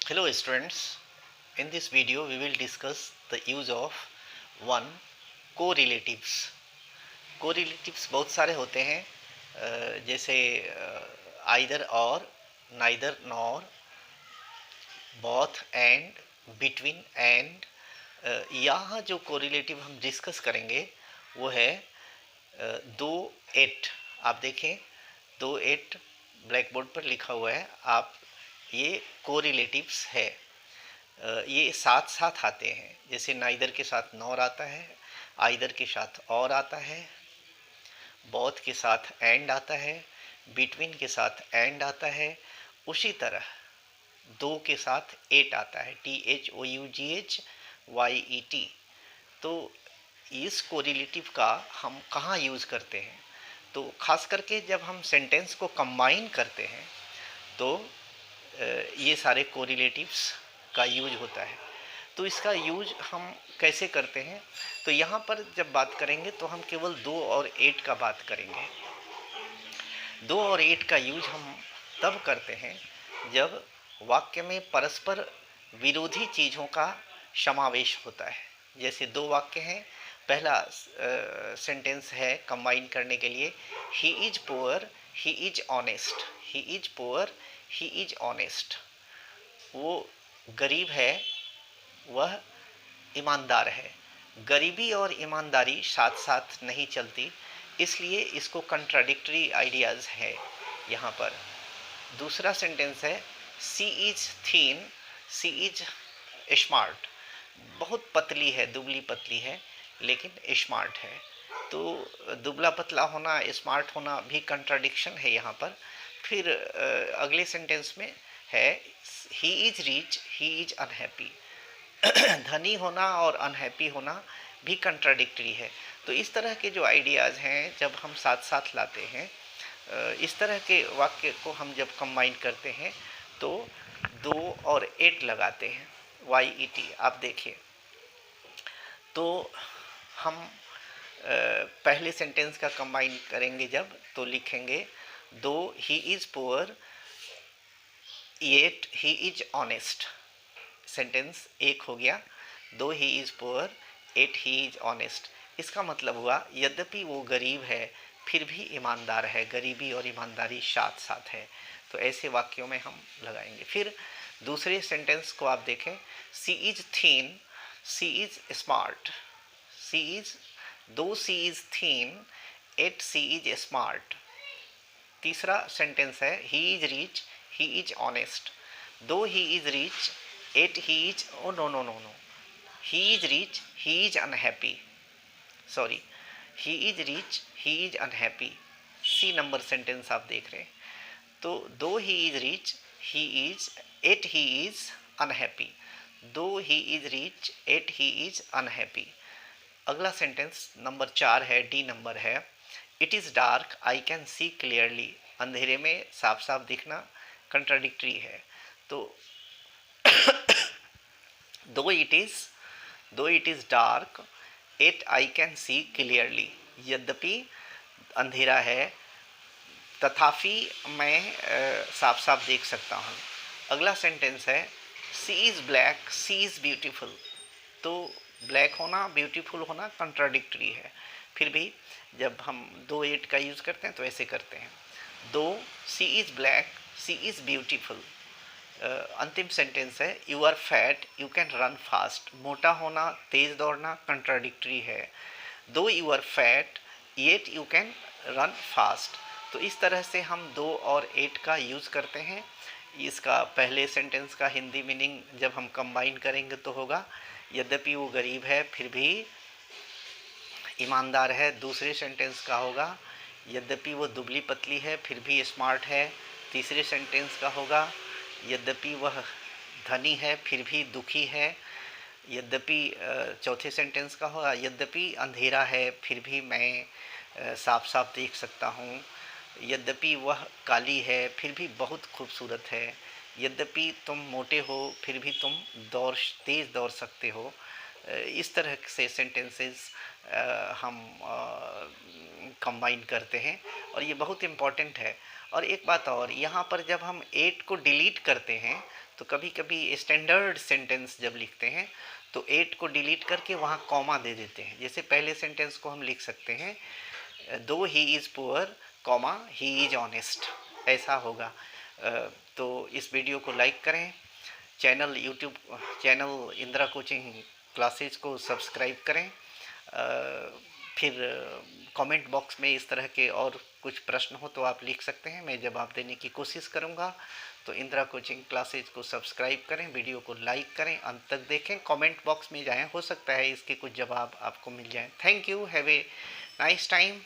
Hello students, in this video we will discuss the use of one correlatives. Correlatives बहुत सारे होते हैं जैसे either और, neither nor, both and, between and. यहाँ जो correlative हम डिस्कस करेंगे वो है दो एट। आप देखें दो एट ब्लैक बोर्ड पर लिखा हुआ है। आप ये कोरिलेटिव्स है। ये साथ साथ आते हैं, जैसे नाइदर के साथ नॉर आता है, आइदर के साथ और आता है, बोथ के साथ एंड आता है, बिटवीन के साथ एंड आता है। उसी तरह दो के साथ एट आता है, THOUGHYET। तो इस कोरिलेटिव का हम कहाँ यूज़ करते हैं? तो खास करके जब हम सेंटेंस को कंबाइन करते हैं तो ये सारे कोरिलेटिव्स का यूज होता है। तो इसका यूज हम कैसे करते हैं? तो यहाँ पर जब बात करेंगे तो हम केवल दो और एट का बात करेंगे। दो और एट का यूज हम तब करते हैं जब वाक्य में परस्पर विरोधी चीज़ों का समावेश होता है। जैसे दो वाक्य हैं, पहला सेंटेंस है कंबाइन करने के लिए, ही is poor, he is honest. He is poor, he is honest. वो गरीब है, वह ईमानदार है। गरीबी और ईमानदारी साथ साथ नहीं चलती, इसलिए इसको कंट्राडिक्टरी आइडियाज़ है यहाँ पर। दूसरा सेंटेंस है she is thin, she is smart. बहुत पतली है, दुबली पतली है, लेकिन स्मार्ट है। तो दुबला पतला होना, स्मार्ट होना भी कंट्राडिक्शन है यहाँ पर। फिर अगले सेंटेंस में है he is rich, he is unhappy. धनी होना और अनहैप्पी होना भी कंट्राडिक्टरी है। तो इस तरह के जो आइडियाज़ हैं जब हम साथ साथ लाते हैं, इस तरह के वाक्य को हम जब कंबाइन करते हैं तो दो और एट लगाते हैं, YET। आप देखिए तो हम पहले सेंटेंस का कंबाइन करेंगे जब, तो लिखेंगे though he is poor yet he is honest. Sentence एक हो गया, though he is poor yet he is honest. इसका मतलब हुआ यद्यपि वो गरीब है फिर भी ईमानदार है, गरीबी और ईमानदारी साथ साथ है। तो ऐसे वाक्यों में हम लगाएंगे। फिर दूसरे सेंटेंस को आप देखें, she is thin, she is smart. She is, though she is thin yet she is smart. तीसरा सेंटेंस है he is rich, he is honest. Though he is rich yet he is, oh no no no no, he is rich, he is unhappy. Sorry, he is rich, he is unhappy. C number sentence आप देख रहे हैं। तो though he is rich, he is, yet he is unhappy. Though he is rich yet he is unhappy. अगला sentence number 4 है, D number है, it is dark I can see clearly. अंधेरे में साफ साफ दिखना कंट्राडिक्टरी है। तो though it is dark yet I can see clearly. यद्यपि अंधेरा है तथापि मैं साफ साफ देख सकता हूँ। अगला सेंटेंस है she is black, she is beautiful. तो ब्लैक होना, ब्यूटीफुल होना कंट्राडिक्टरी है। फिर भी जब हम दो एट का यूज़ करते हैं तो ऐसे करते हैं, though she is black, she is beautiful. अंतिम सेंटेंस है you are fat, you can run fast. मोटा होना, तेज़ दौड़ना कंट्राडिक्टरी है। Though you are fat yet you can run fast. तो इस तरह से हम दो और एट का यूज़ करते हैं। इसका पहले सेंटेंस का हिंदी मीनिंग जब हम कंबाइन करेंगे तो होगा यद्यपि वो गरीब है फिर भी ईमानदार है। दूसरे सेंटेंस का होगा यद्यपि वो दुबली पतली है फिर भी स्मार्ट है। तीसरे सेंटेंस का होगा यद्यपि वह धनी है फिर भी दुखी है। यद्यपि चौथे सेंटेंस का होगा यद्यपि अंधेरा है फिर भी मैं साफ साफ देख सकता हूँ। यद्यपि वह काली है फिर भी बहुत खूबसूरत है। यद्यपि तुम मोटे हो फिर भी तुम तेज़ दौड़ सकते हो। इस तरह से सेंटेंसेस हम कंबाइन करते हैं और ये बहुत इम्पॉर्टेंट है। और एक बात और, यहाँ पर जब हम एट को डिलीट करते हैं तो कभी कभी स्टैंडर्ड सेंटेंस जब लिखते हैं तो 8 को डिलीट करके वहाँ कॉमा दे देते हैं। जैसे पहले सेंटेंस को हम लिख सकते हैं, दो he is poor comma he is honest, ऐसा होगा। तो इस वीडियो को लाइक करें, channel YouTube channel Indira coaching classes को सब्सक्राइब करें। फिर कमेंट बॉक्स में इस तरह के और कुछ प्रश्न हो तो आप लिख सकते हैं, मैं जवाब देने की कोशिश करूंगा। तो इंदिरा कोचिंग क्लासेज को सब्सक्राइब करें, वीडियो को लाइक करें, अंत तक देखें, कमेंट बॉक्स में जाएं, हो सकता है इसके कुछ जवाब आपको मिल जाएं। Thank you, have a nice time.